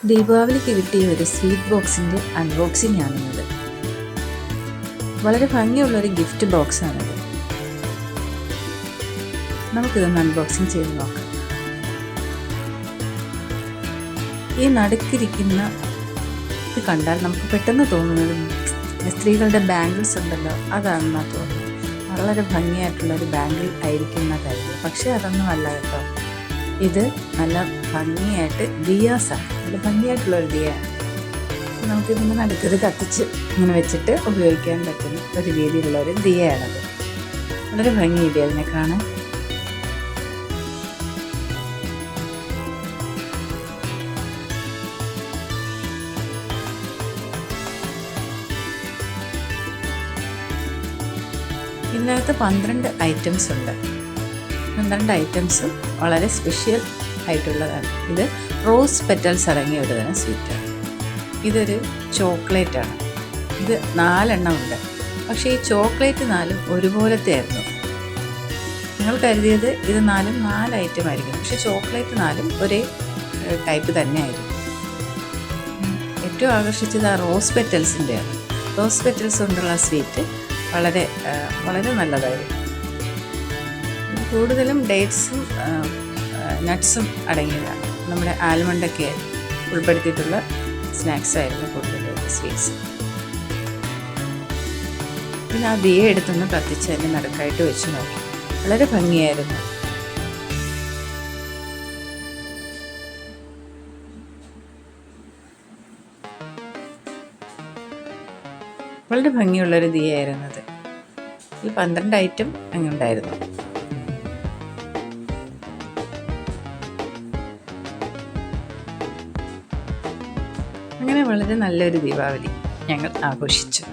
ദീപാവലിക്ക് കിട്ടിയ ഒരു സ്വീറ്റ് ബോക്സിൻ്റെ അൺബോക്സിംഗ് ആണിത്. വളരെ ഭംഗിയുള്ളൊരു ഗിഫ്റ്റ് ബോക്സാണിത്. നമുക്കിതൊന്ന് അൺബോക്സിങ് ചെയ്ത് നോക്കാം. ഈ നടുക്കിരിക്കുന്ന ഇത് കണ്ടാൽ നമുക്ക് പെട്ടെന്ന് തോന്നുന്നത് സ്ത്രീകളുടെ ബാംഗിൾസ് ഉണ്ടല്ലോ, അതാണെന്നാണ് തോന്നുന്നത്. വളരെ ഭംഗിയായിട്ടുള്ളൊരു ബാംഗിൾ ആയിരിക്കും എന്നാണ് കരുതുന്നത്. പക്ഷേ അതൊന്നും അല്ല കേട്ടോ. ഇത് നല്ല ഭംഗിയായിട്ട് ദിയാസാണ്. നല്ല ഭംഗിയായിട്ടുള്ളൊരു ദിയാണ്. നമുക്കിതിങ്ങനെ നടുക്കത് കത്തിച്ച് ഇങ്ങനെ വെച്ചിട്ട് ഉപയോഗിക്കാൻ പറ്റുന്ന ഒരു രീതിയിലുള്ളൊരു ദിയയാണത്. വളരെ ഭംഗിയില്ലേ അതിനെ കാണാൻ. ഇതിനകത്ത് 12 ഐറ്റംസ് ഉണ്ട്. 12 ഐറ്റംസും വളരെ സ്പെഷ്യൽ ആയിട്ടുള്ളതാണ്. ഇത് റോസ് പെറ്റൽസ് അടങ്ങിയ ഒരു തരം സ്വീറ്റാണ്. ഇതൊരു ചോക്ലേറ്റാണ്. ഇത് 4 എണ്ണം ഉണ്ട്. പക്ഷേ ഈ ചോക്ലേറ്റ് 4 ഒരുപോലത്തെ ആയിരുന്നു. നിങ്ങൾ കരുതിയത് ഇത് 4 ഐറ്റം ആയിരിക്കും. പക്ഷേ ചോക്ലേറ്റ് 4 ഒരേ ടൈപ്പ് തന്നെ ആയിരുന്നു. ഏറ്റവും ആകർഷിച്ചത് ആ റോസ് പെറ്റൽസിൻ്റെയാണ്. റോസ് പെറ്റൽസ് കൊണ്ടുള്ള സ്വീറ്റ് വളരെ വളരെ നല്ലതായിരുന്നു. കൂടുതലും ഡേറ്റ്സും നട്ട്സും അടങ്ങിയതാണ്. നമ്മുടെ ആൽമണ്ടൊക്കെ ഉൾപ്പെടുത്തിയിട്ടുള്ള സ്നാക്സ് ആയിരുന്നു കൂടുതൽ സ്വീറ്റ്സ്. പിന്നെ ആ ദിയ എടുത്തൊന്ന് കത്തിച്ച് അതിൻ്റെ നടുക്കായിട്ട് വെച്ച് നോക്കി. വളരെ ഭംഗിയായിരുന്നു. വളരെ ഭംഗിയുള്ളൊരു ദിയായിരുന്നത്. ഇതിൽ 12 ഐറ്റം അങ്ങനെ ഉണ്ടായിരുന്നു. അങ്ങനെ വളരെ നല്ലൊരു ദീപാവലി ഞങ്ങൾ ആഘോഷിച്ചു.